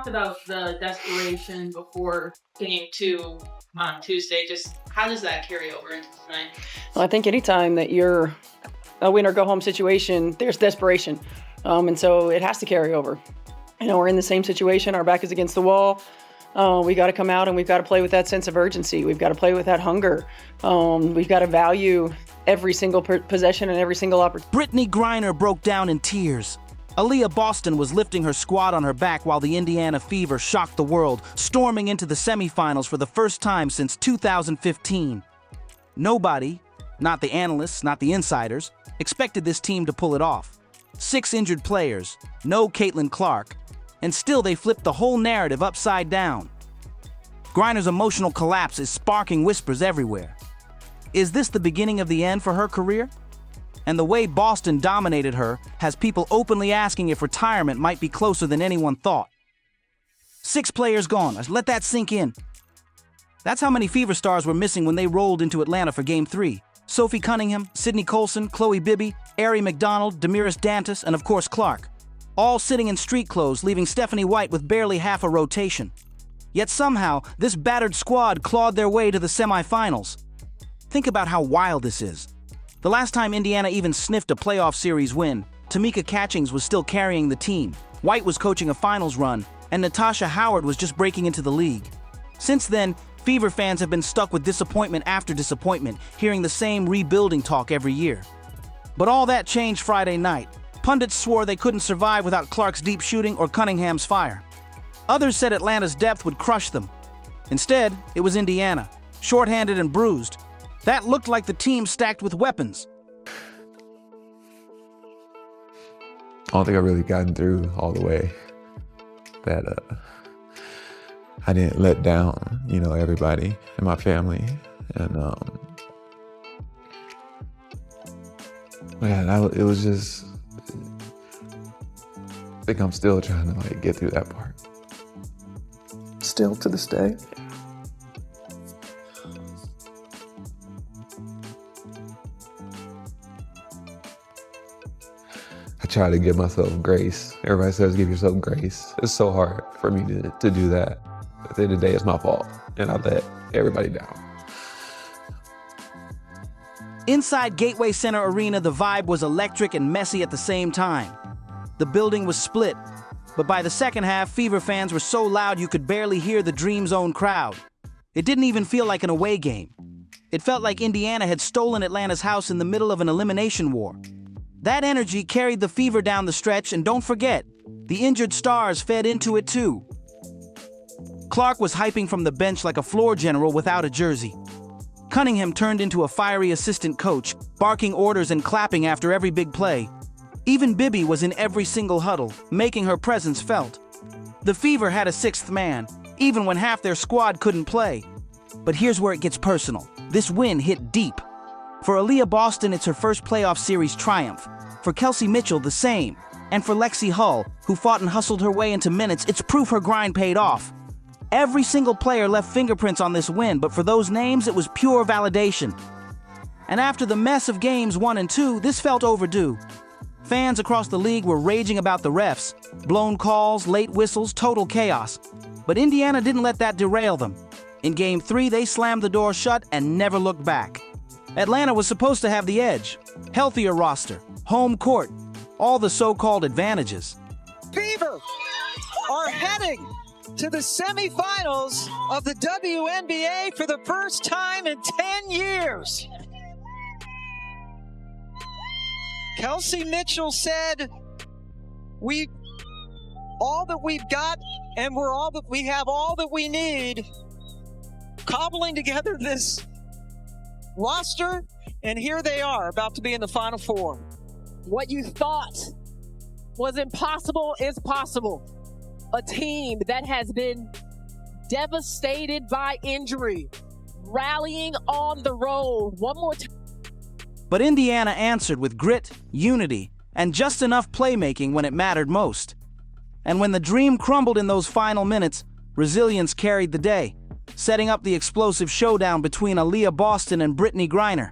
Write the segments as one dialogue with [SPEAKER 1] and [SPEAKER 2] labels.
[SPEAKER 1] talked about the desperation before game 2 on Tuesday. Just how does that carry over into tonight?
[SPEAKER 2] Well, I think anytime that you're a win or go home situation, there's desperation. And so it has to carry over. We're in the same situation. Our back is against the wall. We got to come out and we've got to play with that sense of urgency. We've got to play with that hunger. We've got to value every single possession and every single opportunity.
[SPEAKER 3] Brittney Griner broke down in tears. Aliyah Boston was lifting her squad on her back while the Indiana Fever shocked the world, storming into the semifinals for the first time since 2015. Nobody, not the analysts, not the insiders, expected this team to pull it off. 6 injured players, no Caitlin Clark, and still they flipped the whole narrative upside down. Griner's emotional collapse is sparking whispers everywhere. Is this the beginning of the end for her career? And the way Boston dominated her has people openly asking if retirement might be closer than anyone thought. 6 players gone. Let that sink in. That's how many Fever stars were missing when they rolled into Atlanta for Game 3. Sophie Cunningham, Sydney Colson, Chloe Bibby, Ari McDonald, Damiris Dantas, and of course Clark. All sitting in street clothes, leaving Stephanie White with barely half a rotation. Yet somehow, this battered squad clawed their way to the semifinals. Think about how wild this is. The last time Indiana even sniffed a playoff series win, Tamika Catchings was still carrying the team. White was coaching a finals run, and Natasha Howard was just breaking into the league. Since then, Fever fans have been stuck with disappointment after disappointment, hearing the same rebuilding talk every year. But all that changed Friday night. Pundits swore they couldn't survive without Clark's deep shooting or Cunningham's fire. Others said Atlanta's depth would crush them. Instead, it was Indiana, shorthanded and bruised. That looked like the team stacked with weapons.
[SPEAKER 4] I don't think I've really gotten through all the way. That I didn't let down, everybody in my family. And it was just, I think I'm still trying to get through that part.
[SPEAKER 5] Still to this day?
[SPEAKER 4] I try to give myself grace. Everybody says give yourself grace. It's so hard for me to do that. At the end of the day, it's my fault, and I let everybody down.
[SPEAKER 3] Inside Gateway Center Arena, the vibe was electric and messy at the same time. The building was split, but by the second half, Fever fans were so loud you could barely hear the Dream Zone crowd. It didn't even feel like an away game. It felt like Indiana had stolen Atlanta's house in the middle of an elimination war. That energy carried the Fever down the stretch, and don't forget, the injured stars fed into it too. Clark was hyping from the bench like a floor general without a jersey. Cunningham turned into a fiery assistant coach, barking orders and clapping after every big play. Even Bibby was in every single huddle, making her presence felt. The Fever had a 6th man, even when half their squad couldn't play. But here's where it gets personal. This win hit deep. For Aliyah Boston, it's her first playoff series triumph. For Kelsey Mitchell, the same. And for Lexi Hull, who fought and hustled her way into minutes, it's proof her grind paid off. Every single player left fingerprints on this win, but for those names, it was pure validation. And after the mess of games 1 and 2, this felt overdue. Fans across the league were raging about the refs, blown calls, late whistles, total chaos. But Indiana didn't let that derail them. In Game 3, they slammed the door shut and never looked back. Atlanta was supposed to have the edge. Healthier roster, home court, all the so-called advantages.
[SPEAKER 6] Fever are heading to the semifinals of the WNBA for the first time in 10 years. Kelsey Mitchell said, all that we've got, and we have all that we need, cobbling together this roster, and here they are, about to be in the Final Four.
[SPEAKER 7] What you thought was impossible is possible. A team that has been devastated by injury, rallying on the road one more time.
[SPEAKER 3] But Indiana answered with grit, unity, and just enough playmaking when it mattered most. And when the dream crumbled in those final minutes, resilience carried the day, setting up the explosive showdown between Aliyah Boston and Brittney Griner.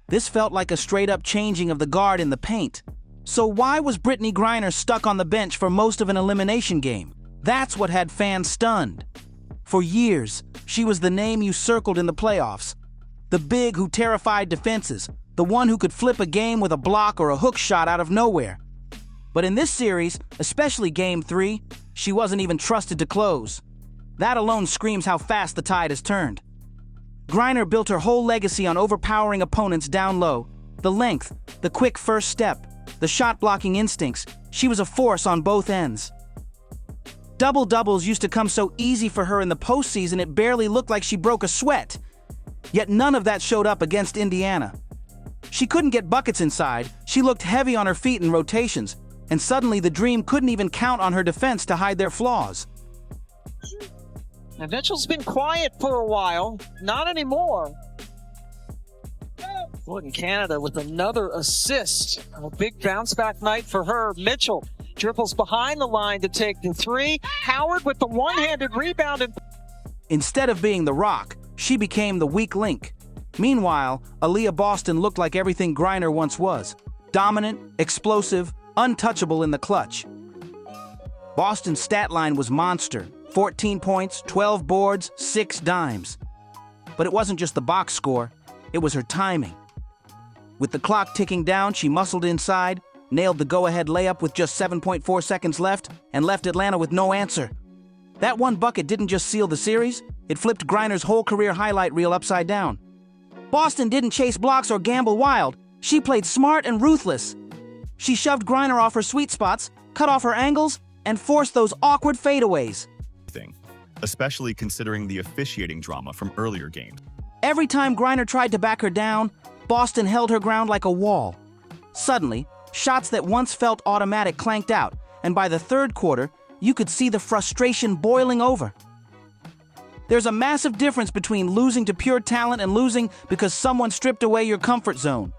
[SPEAKER 3] This felt like a straight-up changing of the guard in the paint. So why was Brittney Griner stuck on the bench for most of an elimination game? That's what had fans stunned. For years, she was the name you circled in the playoffs. The big who terrified defenses, the one who could flip a game with a block or a hook shot out of nowhere. But in this series, especially Game 3, she wasn't even trusted to close. That alone screams how fast the tide has turned. Griner built her whole legacy on overpowering opponents down low. The length, the quick first step, the shot-blocking instincts, she was a force on both ends. Double-doubles used to come so easy for her in the postseason it barely looked like she broke a sweat. Yet none of that showed up against Indiana. She couldn't get buckets inside, she looked heavy on her feet in rotations, and suddenly the Dream couldn't even count on her defense to hide their flaws.
[SPEAKER 6] Now, Mitchell's been quiet for a while. Not anymore. Jordan Canada with another assist. A big bounce-back night for her. Mitchell dribbles behind the line to take the three. Howard with the one-handed rebound.
[SPEAKER 3] Instead of being the rock, she became the weak link. Meanwhile, Aliyah Boston looked like everything Griner once was. Dominant, explosive, untouchable in the clutch. Boston's stat line was monster. 14 points, 12 boards, 6 dimes. But it wasn't just the box score, it was her timing. With the clock ticking down, she muscled inside, nailed the go-ahead layup with just 7.4 seconds left, and left Atlanta with no answer. That one bucket didn't just seal the series, it flipped Griner's whole career highlight reel upside down. Boston didn't chase blocks or gamble wild, she played smart and ruthless. She shoved Griner off her sweet spots, cut off her angles, and forced those awkward fadeaways.
[SPEAKER 8] Especially considering the officiating drama from earlier games.
[SPEAKER 3] Every time Griner tried to back her down, Boston held her ground like a wall. Suddenly, shots that once felt automatic clanked out, and by the third quarter, you could see the frustration boiling over. There's a massive difference between losing to pure talent and losing because someone stripped away your comfort zone.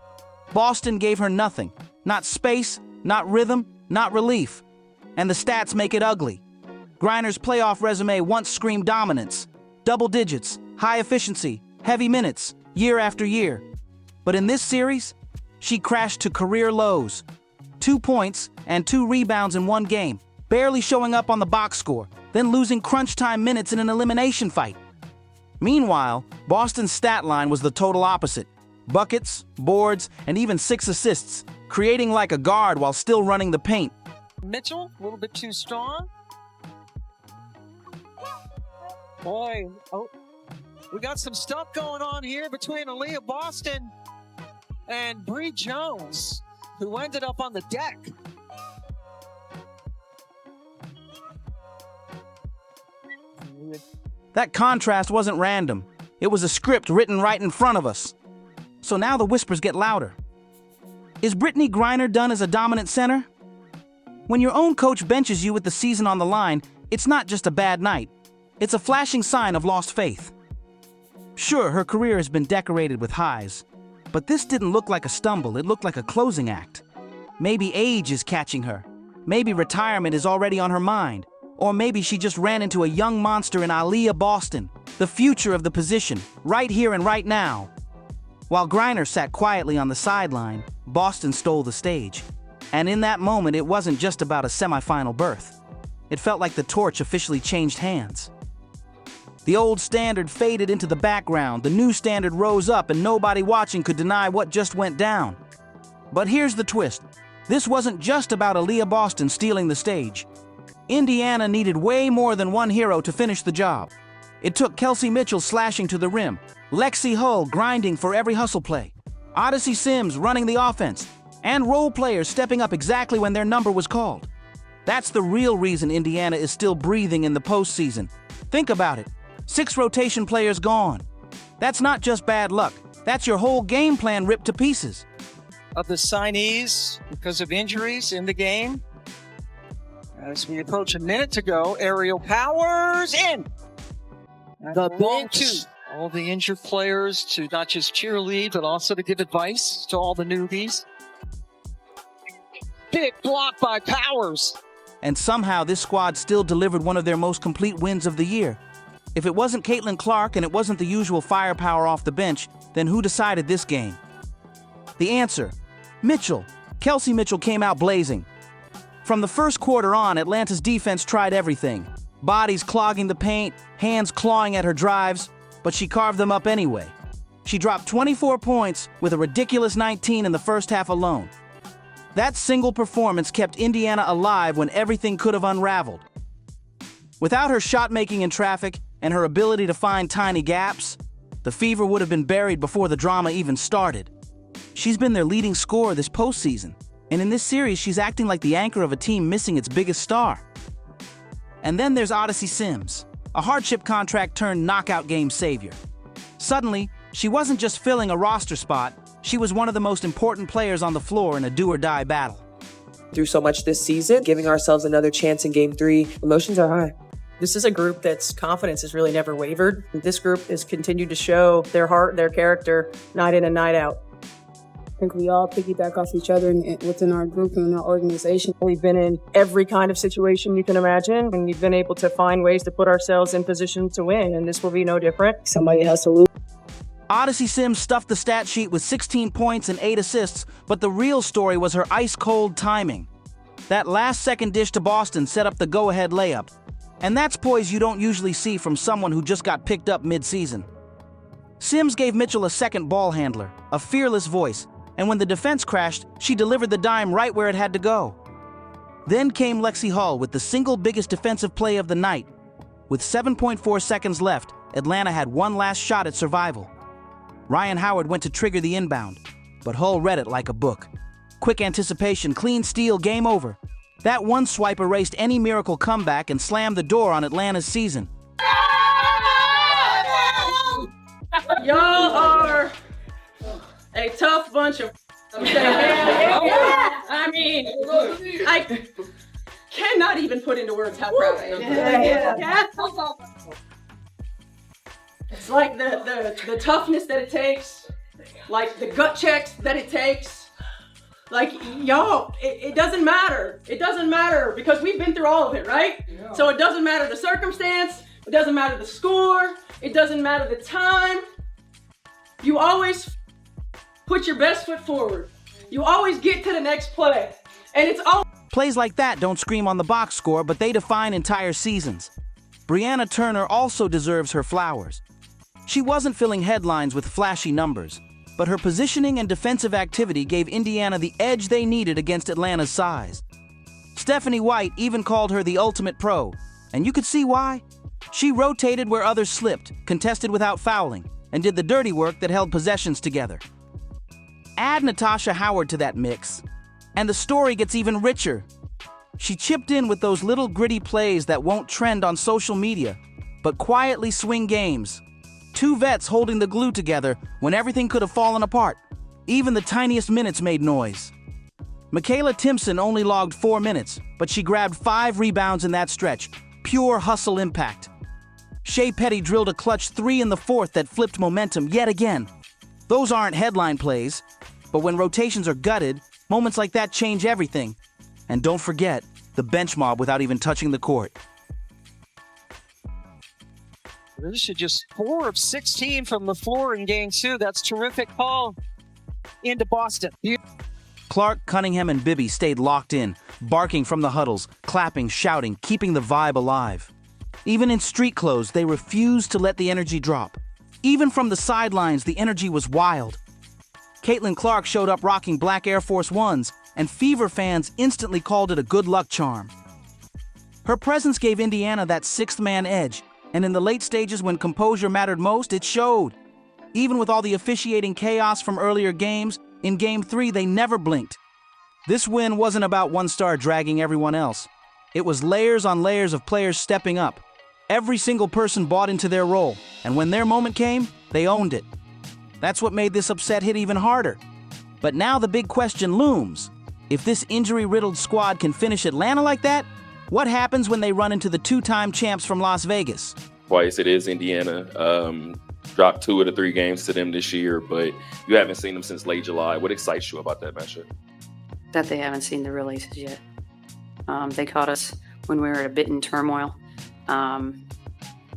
[SPEAKER 3] Boston gave her nothing. Not space, not rhythm, not relief. And the stats make it ugly. Griner's playoff resume once screamed dominance. Double digits, high efficiency, heavy minutes, year after year. But in this series, she crashed to career lows. 2 points and 2 rebounds in one game, barely showing up on the box score, then losing crunch time minutes in an elimination fight. Meanwhile, Boston's stat line was the total opposite. Buckets, boards, and even 6 assists, creating like a guard while still running the paint.
[SPEAKER 6] Mitchell, a little bit too strong. Boy, we got some stuff going on here between Aliyah Boston and Bree Jones, who ended up on the deck.
[SPEAKER 3] That contrast wasn't random. It was a script written right in front of us. So now the whispers get louder. Is Brittney Griner done as a dominant center? When your own coach benches you with the season on the line, it's not just a bad night. It's a flashing sign of lost faith. Sure, her career has been decorated with highs, but this didn't look like a stumble, it looked like a closing act. Maybe age is catching her. Maybe retirement is already on her mind. Or maybe she just ran into a young monster in Aliyah Boston, the future of the position, right here and right now. While Griner sat quietly on the sideline, Boston stole the stage. And in that moment, it wasn't just about a semifinal berth. It felt like the torch officially changed hands. The old standard faded into the background, the new standard rose up, and nobody watching could deny what just went down. But here's the twist. This wasn't just about Aliyah Boston stealing the stage. Indiana needed way more than one hero to finish the job. It took Kelsey Mitchell slashing to the rim, Lexi Hull grinding for every hustle play, Odyssey Sims running the offense, and role players stepping up exactly when their number was called. That's the real reason Indiana is still breathing in the postseason. Think about it. 6 rotation players gone. That's not just bad luck. That's your whole game plan ripped to pieces.
[SPEAKER 6] Of the signees because of injuries in the game. As we approach a minute to go, Aerial Powers in.
[SPEAKER 7] The bench.
[SPEAKER 6] All the injured players to not just cheerlead, but also to give advice to all the newbies. Big block by Powers.
[SPEAKER 3] And somehow this squad still delivered one of their most complete wins of the year. If it wasn't Caitlin Clark and it wasn't the usual firepower off the bench, then who decided this game? The answer, Mitchell. Kelsey Mitchell came out blazing. From the first quarter on, Atlanta's defense tried everything. Bodies clogging the paint, hands clawing at her drives, but she carved them up anyway. She dropped 24 points with a ridiculous 19 in the first half alone. That single performance kept Indiana alive when everything could have unraveled. Without her shot-making in traffic and her ability to find tiny gaps, the Fever would have been buried before the drama even started. She's been their leading scorer this postseason, and in this series she's acting like the anchor of a team missing its biggest star. And then there's Odyssey Sims, a hardship contract turned knockout game savior. Suddenly, she wasn't just filling a roster spot, she was one of the most important players on the floor in a do-or-die battle.
[SPEAKER 9] Through so much this season, giving ourselves another chance in Game 3, emotions are high.
[SPEAKER 2] This is a group that's confidence has really never wavered. This group has continued to show their heart, their character, night in and night out.
[SPEAKER 10] I think we all piggyback off each other within our group and our organization.
[SPEAKER 2] We've been in every kind of situation you can imagine, and we've been able to find ways to put ourselves in position to win, and this will be no different.
[SPEAKER 10] Somebody has to lose.
[SPEAKER 3] Odyssey Sims stuffed the stat sheet with 16 points and 8 assists, but the real story was her ice-cold timing. That last-second dish to Boston set up the go-ahead layup. And that's poise you don't usually see from someone who just got picked up mid-season. Sims gave Mitchell a second ball handler, a fearless voice, and when the defense crashed, she delivered the dime right where it had to go. Then came Lexi Hull with the single biggest defensive play of the night. With 7.4 seconds left, Atlanta had one last shot at survival. Ryan Howard went to trigger the inbound, but Hull read it like a book. Quick anticipation, clean steal, game over. That one swipe erased any miracle comeback and slammed the door on Atlanta's season.
[SPEAKER 2] Y'all are a tough bunch of... I mean, I cannot even put into words how proud I am. It's like the toughness that it takes, like the gut checks that it takes. Like, y'all, it doesn't matter. It doesn't matter because we've been through all of it, right? Yeah. So it doesn't matter the circumstance. It doesn't matter the score. It doesn't matter the time. You always put your best foot forward. You always get to the next play. And it's all...
[SPEAKER 3] Plays like that don't scream on the box score, but they define entire seasons. Brianna Turner also deserves her flowers. She wasn't filling headlines with flashy numbers, but her positioning and defensive activity gave Indiana the edge they needed against Atlanta's size. Stephanie White even called her the ultimate pro, and you could see why. She rotated where others slipped, contested without fouling, and did the dirty work that held possessions together. Add Natasha Howard to that mix, and the story gets even richer. She chipped in with those little gritty plays that won't trend on social media, but quietly swing games. Two vets holding the glue together when everything could have fallen apart. Even the tiniest minutes made noise. Michaela Timpson only logged 4 minutes, but she grabbed 5 rebounds in that stretch. Pure hustle impact. Shea Petty drilled a clutch 3 in the fourth that flipped momentum yet again. Those aren't headline plays, but when rotations are gutted, moments like that change everything. And don't forget, the bench mob without even touching the court.
[SPEAKER 6] This is just 4 of 16 from the floor in Game 2. That's terrific call into Boston.
[SPEAKER 3] Clark, Cunningham, and Bibby stayed locked in, barking from the huddles, clapping, shouting, keeping the vibe alive. Even in street clothes, they refused to let the energy drop. Even from the sidelines, the energy was wild. Caitlin Clark showed up rocking black Air Force Ones, and Fever fans instantly called it a good luck charm. Her presence gave Indiana that sixth-man edge, and in the late stages when composure mattered most, it showed. Even with all the officiating chaos from earlier games, in Game 3 they never blinked. This win wasn't about one star dragging everyone else. It was layers on layers of players stepping up. Every single person bought into their role, and when their moment came, they owned it. That's what made this upset hit even harder. But now the big question looms. If this injury-riddled squad can finish Atlanta like that, what happens when they run into the two-time champs from Las Vegas?
[SPEAKER 11] Twice it is Indiana. Dropped 2 of the 3 games to them this year, but you haven't seen them since late July. What excites you about that matchup?
[SPEAKER 12] That they haven't seen the releases yet. They caught us when we were a bit in turmoil. Not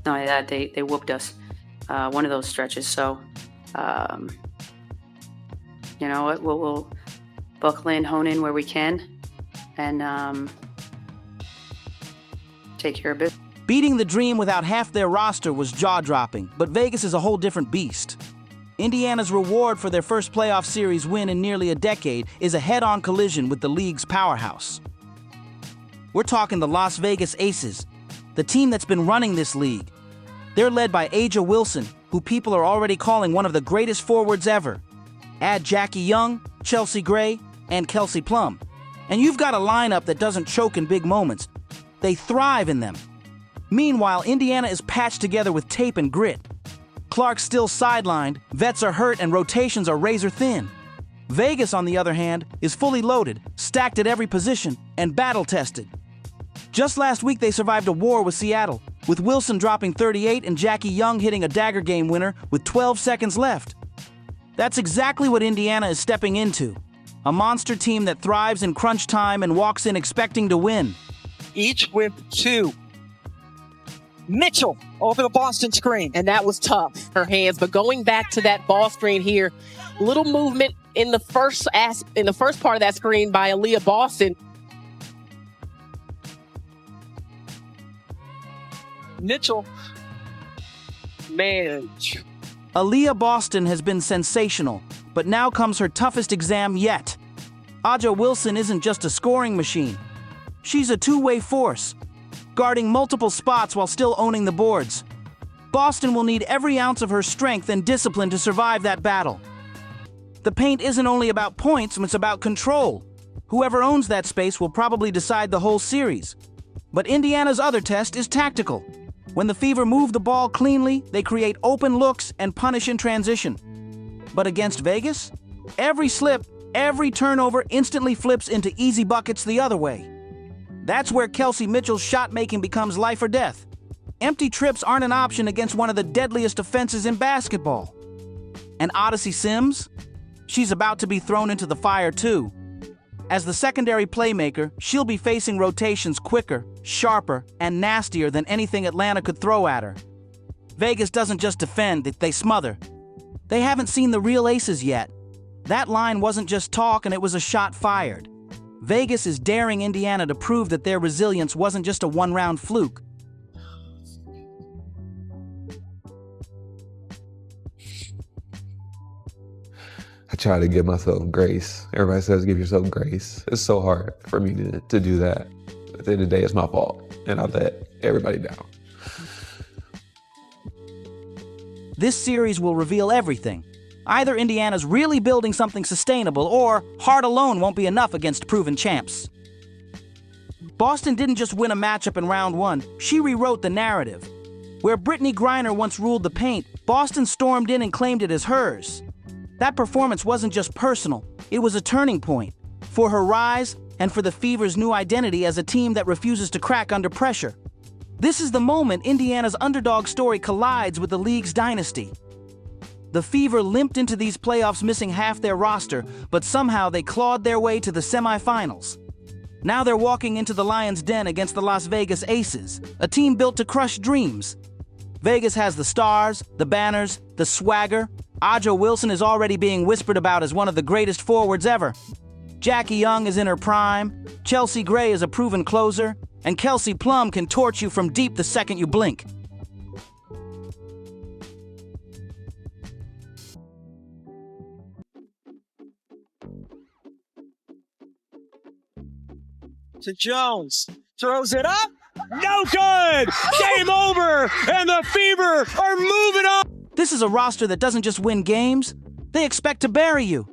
[SPEAKER 12] only that, they whooped us one of those stretches. So, you know what? We'll buckle in, hone in where we can, and take care of business.
[SPEAKER 3] Beating the Dream without half their roster was jaw-dropping, but Vegas is a whole different beast. Indiana's reward for their first playoff series win in nearly a decade is a head-on collision with the league's powerhouse. We're talking the Las Vegas Aces, the team that's been running this league. They're led by A'ja Wilson, who people are already calling one of the greatest forwards ever. Add Jackie Young, Chelsea Gray, and Kelsey Plum, and you've got a lineup that doesn't choke in big moments. They thrive in them. Meanwhile, Indiana is patched together with tape and grit. Clark's still sidelined, vets are hurt, and rotations are razor thin. Vegas, on the other hand, is fully loaded, stacked at every position, and battle-tested. Just last week, they survived a war with Seattle, with Wilson dropping 38 and Jackie Young hitting a dagger game winner with 12 seconds left. That's exactly what Indiana is stepping into. A monster team that thrives in crunch time and walks in expecting to win.
[SPEAKER 6] Each with 2. Mitchell over the Boston screen.
[SPEAKER 7] And that was tough, her hands. But going back to that ball screen here, little movement in the first part of that screen by Aliyah Boston.
[SPEAKER 6] Mitchell, man.
[SPEAKER 3] Aliyah Boston has been sensational, but now comes her toughest exam yet. A'ja Wilson isn't just a scoring machine. She's a two-way force, guarding multiple spots while still owning the boards. Boston will need every ounce of her strength and discipline to survive that battle. The paint isn't only about points, it's about control. Whoever owns that space will probably decide the whole series. But Indiana's other test is tactical. When the Fever move the ball cleanly, they create open looks and punish in transition. But against Vegas, every slip, every turnover instantly flips into easy buckets the other way. That's where Kelsey Mitchell's shot-making becomes life or death. Empty trips aren't an option against one of the deadliest offenses in basketball. And Odyssey Sims? She's about to be thrown into the fire too. As the secondary playmaker, she'll be facing rotations quicker, sharper, and nastier than anything Atlanta could throw at her. Vegas doesn't just defend, they smother. They haven't seen the real aces yet. That line wasn't just talk, and it was a shot fired. Vegas is daring Indiana to prove that their resilience wasn't just a one-round fluke.
[SPEAKER 4] I try to give myself grace. Everybody says give yourself grace. It's so hard for me to do that. At the end of the day, it's my fault, and I let everybody down.
[SPEAKER 3] This series will reveal everything. Either Indiana's really building something sustainable, or heart alone won't be enough against proven champs. Boston didn't just win a matchup in round 1, she rewrote the narrative. Where Brittney Griner once ruled the paint, Boston stormed in and claimed it as hers. That performance wasn't just personal, it was a turning point for her rise and for the Fever's new identity as a team that refuses to crack under pressure. This is the moment Indiana's underdog story collides with the league's dynasty. The Fever limped into these playoffs missing half their roster, but somehow they clawed their way to the semifinals. Now they're walking into the Lions' den against the Las Vegas Aces, a team built to crush dreams. Vegas has the stars, the banners, the swagger. A'ja Wilson is already being whispered about as one of the greatest forwards ever. Jackie Young is in her prime, Chelsea Gray is a proven closer, and Kelsey Plum can torch you from deep the second you blink.
[SPEAKER 6] To Jones, throws it up, no good! Game over, and the Fever are moving on!
[SPEAKER 3] This is a roster that doesn't just win games, they expect to bury you.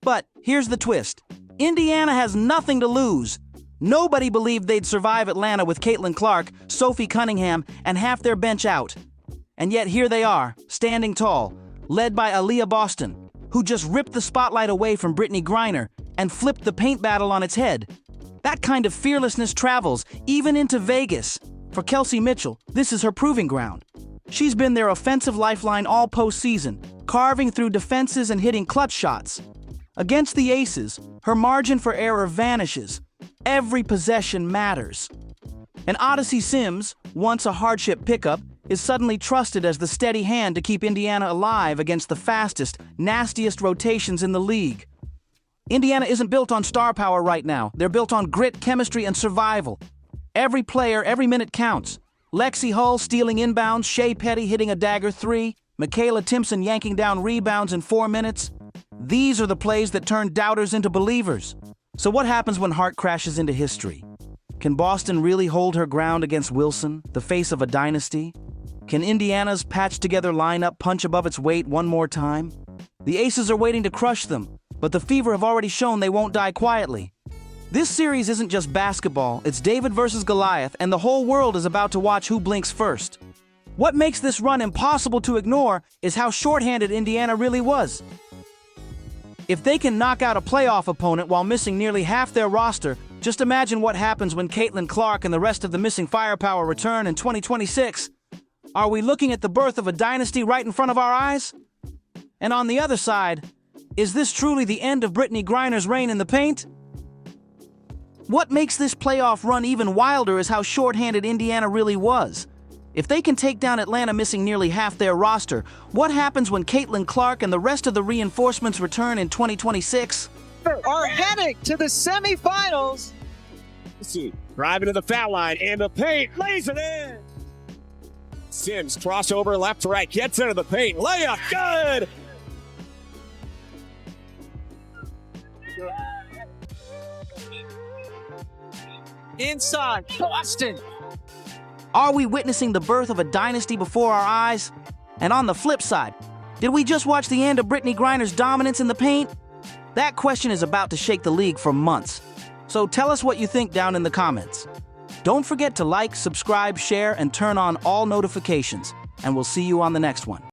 [SPEAKER 3] But here's the twist. Indiana has nothing to lose. Nobody believed they'd survive Atlanta with Caitlin Clark, Sophie Cunningham, and half their bench out. And yet here they are, standing tall, led by Aliyah Boston, who just ripped the spotlight away from Brittney Griner and flipped the paint battle on its head. That kind of fearlessness travels even into Vegas. For Kelsey Mitchell, this is her proving ground. She's been their offensive lifeline all postseason, carving through defenses and hitting clutch shots. Against the Aces, her margin for error vanishes. Every possession matters. And Odyssey Sims, once a hardship pickup, is suddenly trusted as the steady hand to keep Indiana alive against the fastest, nastiest rotations in the league. Indiana isn't built on star power right now. They're built on grit, chemistry, and survival. Every player, every minute counts. Lexi Hull stealing inbounds, Shea Petty hitting a dagger 3, Michaela Timpson yanking down rebounds in 4 minutes. These are the plays that turn doubters into believers. So what happens when Hart crashes into history? Can Boston really hold her ground against Wilson, the face of a dynasty? Can Indiana's patched-together lineup punch above its weight one more time? The Aces are waiting to crush them, but the Fever have already shown they won't die quietly. This series isn't just basketball, it's David versus Goliath, and the whole world is about to watch who blinks first. What makes this run impossible to ignore is how shorthanded Indiana really was. If they can knock out a playoff opponent while missing nearly half their roster, just imagine what happens when Caitlin Clark and the rest of the missing firepower return in 2026. Are we looking at the birth of a dynasty right in front of our eyes? And on the other side, is this truly the end of Brittney Griner's reign in the paint? What makes this playoff run even wilder is how shorthanded Indiana really was. If they can take down Atlanta missing nearly half their roster, what happens when Caitlin Clark and the rest of the reinforcements return in 2026?
[SPEAKER 6] Are heading to the semifinals.
[SPEAKER 13] Driving to the foul line and the paint, lays it in. Sims crossover left to right, gets into the paint, layup, good.
[SPEAKER 6] Inside, Boston.
[SPEAKER 3] Are we witnessing the birth of a dynasty before our eyes? And on the flip side, did we just watch the end of Brittney Griner's dominance in the paint? That question is about to shake the league for months. So tell us what you think down in the comments. Don't forget to like, subscribe, share, and turn on all notifications. And we'll see you on the next one.